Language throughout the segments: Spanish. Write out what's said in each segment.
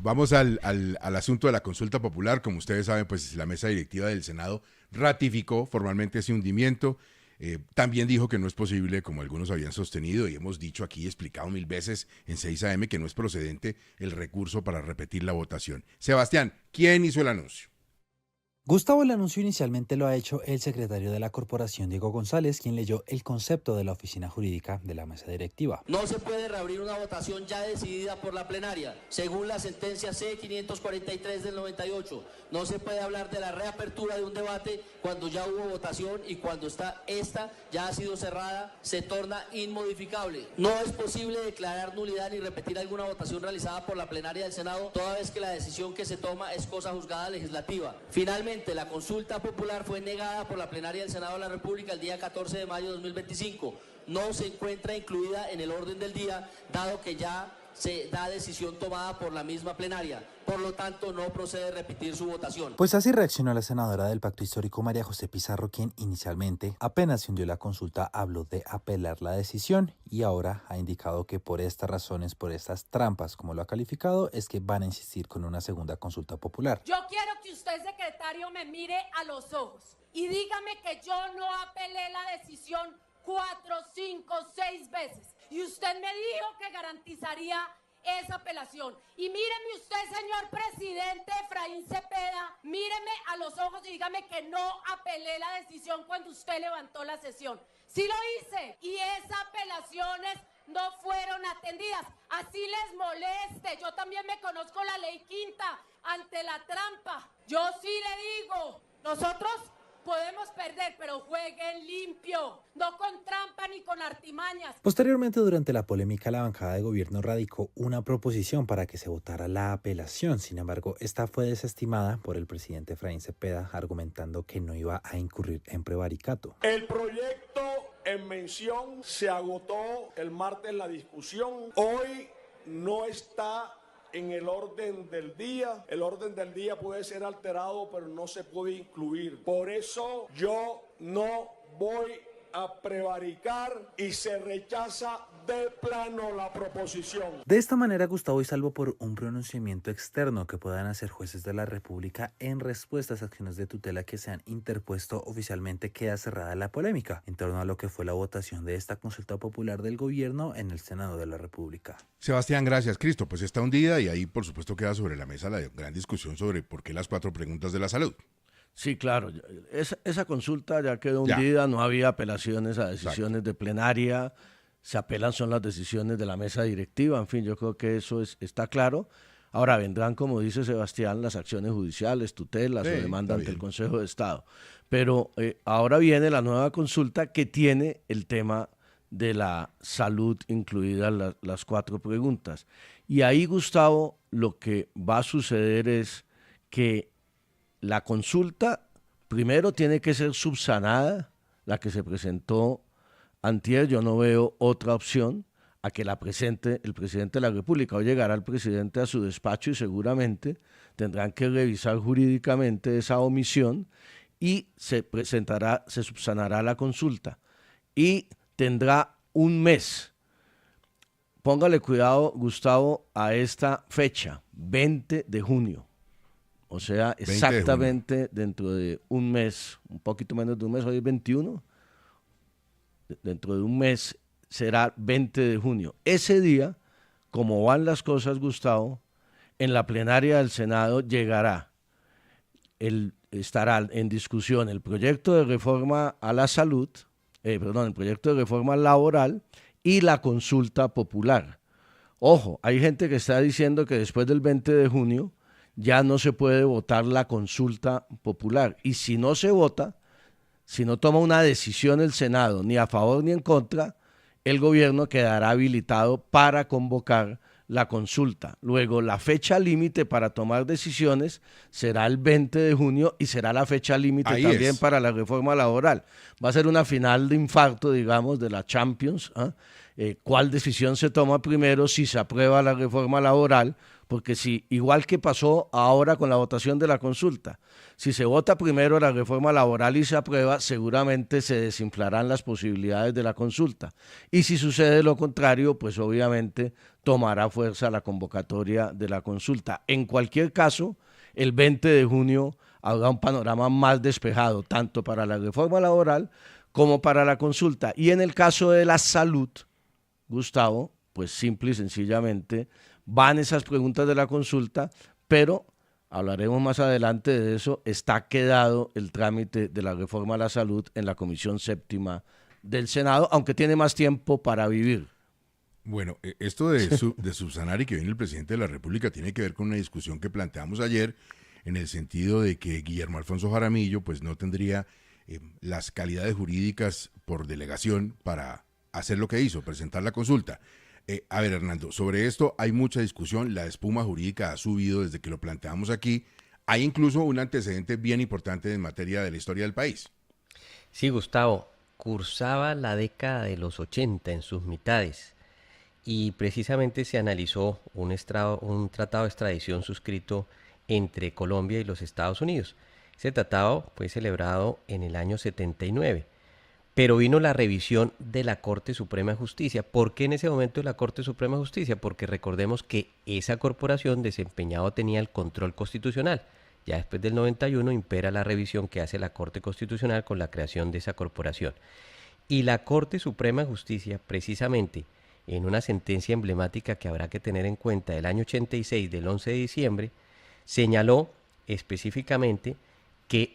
vamos al asunto de la consulta popular. Como ustedes saben, pues la mesa directiva del Senado ratificó formalmente ese hundimiento. También dijo que no es posible, como algunos habían sostenido, y hemos dicho aquí, explicado 1000 veces en 6 AM, que no es procedente el recurso para repetir la votación. Sebastián, ¿quién hizo el anuncio? Gustavo, el anuncio inicialmente lo ha hecho el secretario de la corporación, Diego González, quien leyó el concepto de la oficina jurídica de la mesa directiva. No se puede reabrir una votación ya decidida por la plenaria, según la sentencia C-543 del 98. No se puede hablar de la reapertura de un debate cuando ya hubo votación y cuando esta ya ha sido cerrada, se torna inmodificable. No es posible declarar nulidad ni repetir alguna votación realizada por la plenaria del Senado, toda vez que la decisión que se toma es cosa juzgada legislativa. Finalmente, la consulta popular fue negada por la plenaria del Senado de la República el día 14 de mayo de 2025. No se encuentra incluida en el orden del día, dado que ya se da decisión tomada por la misma plenaria. Por lo tanto, no procede repetir su votación. Pues así reaccionó la senadora del Pacto Histórico, María José Pizarro, quien inicialmente, apenas se hundió la consulta, habló de apelar la decisión y ahora ha indicado que por estas razones, por estas trampas, como lo ha calificado, es que van a insistir con una segunda consulta popular. Yo quiero que usted, secretario, me mire a los ojos y dígame que yo no apelé la decisión 4, 5, 6 veces. Y usted me dijo que garantizaría esa apelación. Y míreme usted, señor presidente Efraín Cepeda, míreme a los ojos y dígame que no apelé la decisión cuando usted levantó la sesión. Sí lo hice. Y esas apelaciones no fueron atendidas. Así les moleste. Yo también me conozco la ley quinta ante la trampa. Yo sí le digo, nosotros podemos perder, pero jueguen limpio, no con trampa ni con artimañas. Posteriormente, durante la polémica, la bancada de gobierno radicó una proposición para que se votara la apelación. Sin embargo, esta fue desestimada por el presidente Efraín Cepeda, argumentando que no iba a incurrir en prevaricato. El proyecto en mención se agotó el martes la discusión. Hoy no está en el orden del día. El orden del día puede ser alterado, pero no se puede incluir. Por eso yo no voy a prevaricar y se rechaza de plano la proposición. De esta manera, Gustavo, y salvo por un pronunciamiento externo que puedan hacer jueces de la República en respuesta a acciones de tutela que se han interpuesto oficialmente, queda cerrada la polémica en torno a lo que fue la votación de esta consulta popular del gobierno en el Senado de la República. Sebastián, gracias. Cristo, pues está hundida y ahí por supuesto queda sobre la mesa la gran discusión sobre por qué las 4 preguntas de la salud. Sí, claro. Esa consulta ya quedó hundida, no había apelaciones a decisiones de plenaria, se apelan son las decisiones de la mesa directiva, en fin, yo creo que eso está claro. Ahora vendrán, como dice Sebastián, las acciones judiciales, tutelas o demanda ante el Consejo de Estado. Pero ahora viene la nueva consulta que tiene el tema de la salud incluidas las 4 preguntas. Y ahí, Gustavo, lo que va a suceder es que la consulta primero tiene que ser subsanada, la que se presentó antier. Yo no veo otra opción a que la presente el presidente de la República. Hoy llegará el presidente a su despacho y seguramente tendrán que revisar jurídicamente esa omisión y se subsanará la consulta. Y tendrá un mes. Póngale cuidado, Gustavo, a esta fecha, 20 de junio. O sea, exactamente dentro de un mes, un poquito menos de un mes, hoy es 21. Dentro de un mes será 20 de junio. Ese día, como van las cosas, Gustavo, en la plenaria del Senado estará en discusión el proyecto de reforma a la salud, el proyecto de reforma laboral y la consulta popular. Ojo, hay gente que está diciendo que después del 20 de junio ya no se puede votar la consulta popular. Y si no se vota, si no toma una decisión el Senado, ni a favor ni en contra, el gobierno quedará habilitado para convocar la consulta. Luego, la fecha límite para tomar decisiones será el 20 de junio y será la fecha límite también para la reforma laboral. Va a ser una final de infarto, digamos, de la Champions, cuál decisión se toma primero, si se aprueba la reforma laboral, porque si, igual que pasó ahora con la votación de la consulta, si se vota primero la reforma laboral y se aprueba, seguramente se desinflarán las posibilidades de la consulta. Y si sucede lo contrario, pues obviamente tomará fuerza la convocatoria de la consulta. En cualquier caso, el 20 de junio habrá un panorama más despejado, tanto para la reforma laboral como para la consulta. Y en el caso de la salud, Gustavo, pues simple y sencillamente van esas preguntas de la consulta, pero hablaremos más adelante de eso. Está quedado el trámite de la reforma a la salud en la Comisión Séptima del Senado, aunque tiene más tiempo para vivir. Bueno, esto de subsanar y que viene el presidente de la República tiene que ver con una discusión que planteamos ayer, en el sentido de que Guillermo Alfonso Jaramillo pues no tendría las calidades jurídicas por delegación para hacer lo que hizo, presentar la consulta. A ver, Hernando, sobre esto hay mucha discusión, la espuma jurídica ha subido desde que lo planteamos aquí, hay incluso un antecedente bien importante en materia de la historia del país. Sí, Gustavo, cursaba la década de los 80 en sus mitades y precisamente se analizó un tratado de extradición suscrito entre Colombia y los Estados Unidos. Ese tratado fue celebrado en el año 79. Pero vino la revisión de la Corte Suprema de Justicia. ¿Por qué en ese momento de la Corte Suprema de Justicia? Porque recordemos que esa corporación desempeñado tenía el control constitucional. Ya después del 91 impera la revisión que hace la Corte Constitucional con la creación de esa corporación. Y la Corte Suprema de Justicia, precisamente, en una sentencia emblemática que habrá que tener en cuenta del año 86, del 11 de diciembre, señaló específicamente que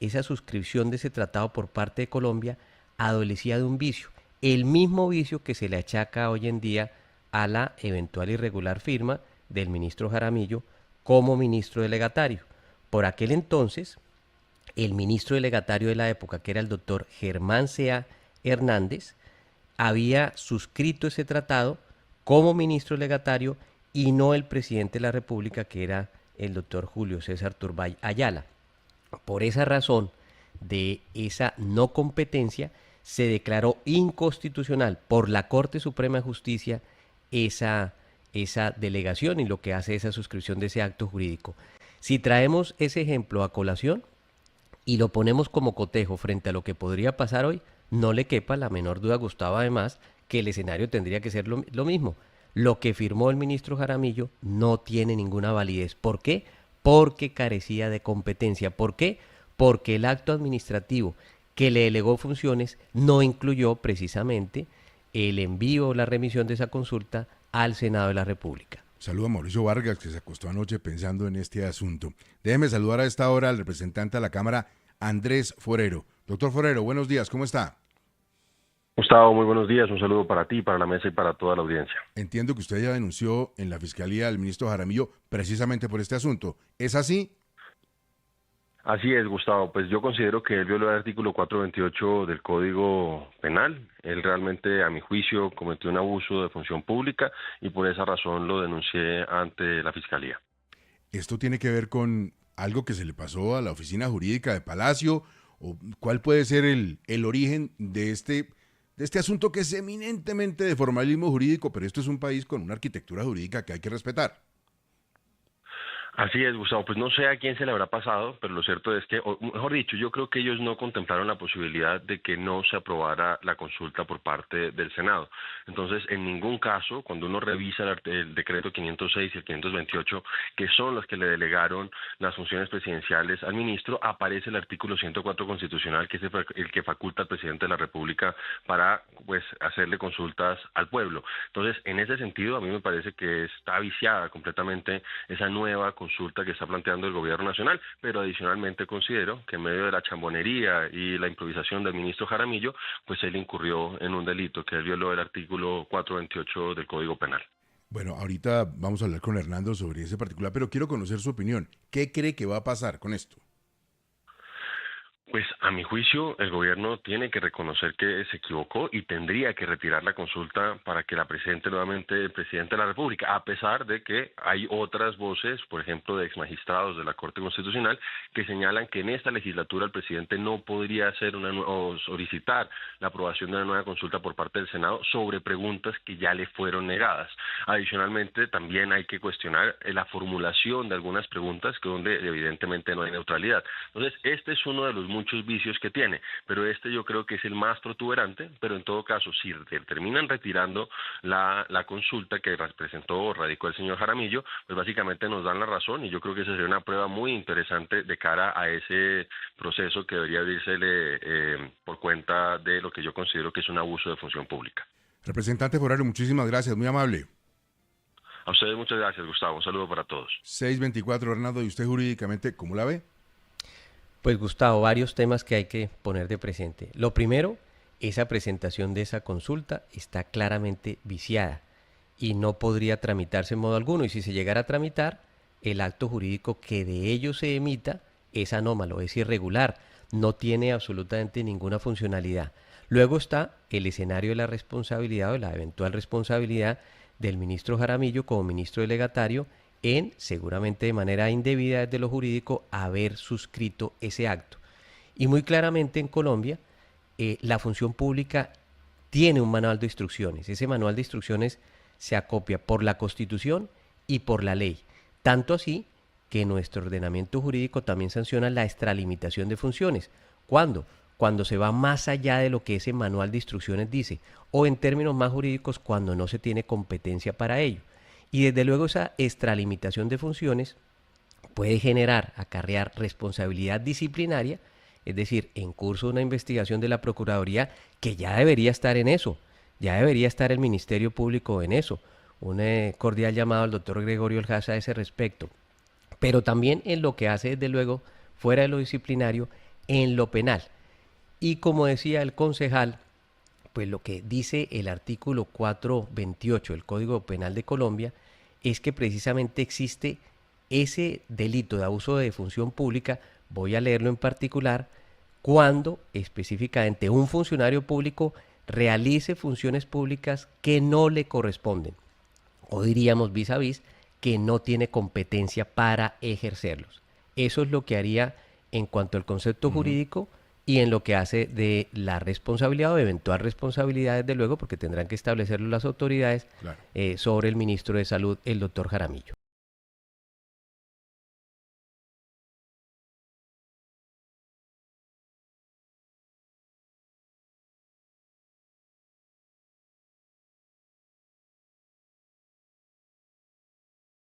esa suscripción de ese tratado por parte de Colombia adolecía de un vicio, el mismo vicio que se le achaca hoy en día a la eventual irregular firma del ministro Jaramillo como ministro delegatario. Por aquel entonces, el ministro delegatario de la época, que era el doctor Germán C.A. Hernández, había suscrito ese tratado como ministro delegatario y no el presidente de la República, que era el doctor Julio César Turbay Ayala. Por esa razón de esa no competencia, se declaró inconstitucional por la Corte Suprema de Justicia esa delegación y lo que hace esa suscripción de ese acto jurídico. Si traemos ese ejemplo a colación y lo ponemos como cotejo frente a lo que podría pasar hoy, no le quepa la menor duda, Gustavo, además, que el escenario tendría que ser lo mismo. Lo que firmó el ministro Jaramillo no tiene ninguna validez. ¿Por qué? Porque carecía de competencia. ¿Por qué? Porque el acto administrativo que le delegó funciones no incluyó precisamente el envío o la remisión de esa consulta al Senado de la República. Saludo a Mauricio Vargas, que se acostó anoche pensando en este asunto. Déjeme saludar a esta hora al representante de la Cámara, Andrés Forero. Doctor Forero, buenos días, ¿cómo está? Gustavo, muy buenos días, un saludo para ti, para la mesa y para toda la audiencia. Entiendo que usted ya denunció en la Fiscalía al ministro Jaramillo precisamente por este asunto. ¿Es así? Así es, Gustavo, pues yo considero que él violó el artículo 428 del Código Penal. Él realmente, a mi juicio, cometió un abuso de función pública y por esa razón lo denuncié ante la Fiscalía. ¿Esto tiene que ver con algo que se le pasó a la oficina jurídica de Palacio? ¿O cuál puede ser el origen de este asunto que es eminentemente de formalismo jurídico, pero esto es un país con una arquitectura jurídica que hay que respetar? Así es, Gustavo, pues no sé a quién se le habrá pasado, pero lo cierto es que, o mejor dicho, yo creo que ellos no contemplaron la posibilidad de que no se aprobara la consulta por parte del Senado. Entonces, en ningún caso, cuando uno revisa el decreto 506 y el 528, que son los que le delegaron las funciones presidenciales al ministro, aparece el artículo 104 constitucional, que es el que faculta al presidente de la República para, pues, hacerle consultas al pueblo. Entonces, en ese sentido, a mí me parece que está viciada completamente esa nueva consulta que está planteando el gobierno nacional, pero adicionalmente considero que en medio de la chambonería y la improvisación del ministro Jaramillo, pues él incurrió en un delito, que él violó el artículo 428 del Código Penal. Bueno, ahorita vamos a hablar con Hernando sobre ese particular, pero quiero conocer su opinión. ¿Qué cree que va a pasar con esto? Pues a mi juicio el gobierno tiene que reconocer que se equivocó y tendría que retirar la consulta para que la presente nuevamente el presidente de la República, a pesar de que hay otras voces, por ejemplo de exmagistrados de la Corte Constitucional, que señalan que en esta legislatura el presidente no podría hacer o solicitar la aprobación de una nueva consulta por parte del Senado sobre preguntas que ya le fueron negadas. Adicionalmente, también hay que cuestionar la formulación de algunas preguntas que donde evidentemente no hay neutralidad. Entonces, este es uno de los muchos vicios que tiene, pero este yo creo que es el más protuberante, pero en todo caso, si terminan retirando la consulta que presentó o radicó el señor Jaramillo, pues básicamente nos dan la razón y yo creo que esa sería una prueba muy interesante de cara a ese proceso que debería abrírsele por cuenta de lo que yo considero que es un abuso de función pública. Representante Forero, muchísimas gracias, muy amable. A ustedes muchas gracias, Gustavo, un saludo para todos. 6:24, Hernando, ¿y usted jurídicamente cómo la ve? Pues Gustavo, varios temas que hay que poner de presente. Lo primero, esa presentación de esa consulta está claramente viciada y no podría tramitarse en modo alguno. Y si se llegara a tramitar, el acto jurídico que de ello se emita es anómalo, es irregular, no tiene absolutamente ninguna funcionalidad. Luego está el escenario de la responsabilidad o de la eventual responsabilidad del ministro Jaramillo como ministro delegatario en, seguramente de manera indebida desde lo jurídico, haber suscrito ese acto. Y muy claramente en Colombia, la función pública tiene un manual de instrucciones. Ese manual de instrucciones se acopia por la Constitución y por la ley. Tanto así que nuestro ordenamiento jurídico también sanciona la extralimitación de funciones. ¿Cuándo? Cuando se va más allá de lo que ese manual de instrucciones dice, o en términos más jurídicos, cuando no se tiene competencia para ello. Y desde luego esa extralimitación de funciones puede acarrear responsabilidad disciplinaria, es decir, en curso de una investigación de la Procuraduría, que ya debería estar en eso, ya debería estar el Ministerio Público en eso. Un cordial llamado al doctor Gregorio Eljaza a ese respecto. Pero también en lo que hace, desde luego, fuera de lo disciplinario, en lo penal. Y como decía el concejal, pues lo que dice el artículo 428 del Código Penal de Colombia es que precisamente existe ese delito de abuso de función pública, voy a leerlo en particular, cuando específicamente un funcionario público realice funciones públicas que no le corresponden, o diríamos vis a vis, que no tiene competencia para ejercerlos. Eso es lo que haría en cuanto al concepto jurídico y en lo que hace de la responsabilidad o eventual responsabilidad, desde luego, porque tendrán que establecerlo las autoridades, claro, sobre el ministro de Salud, el doctor Jaramillo.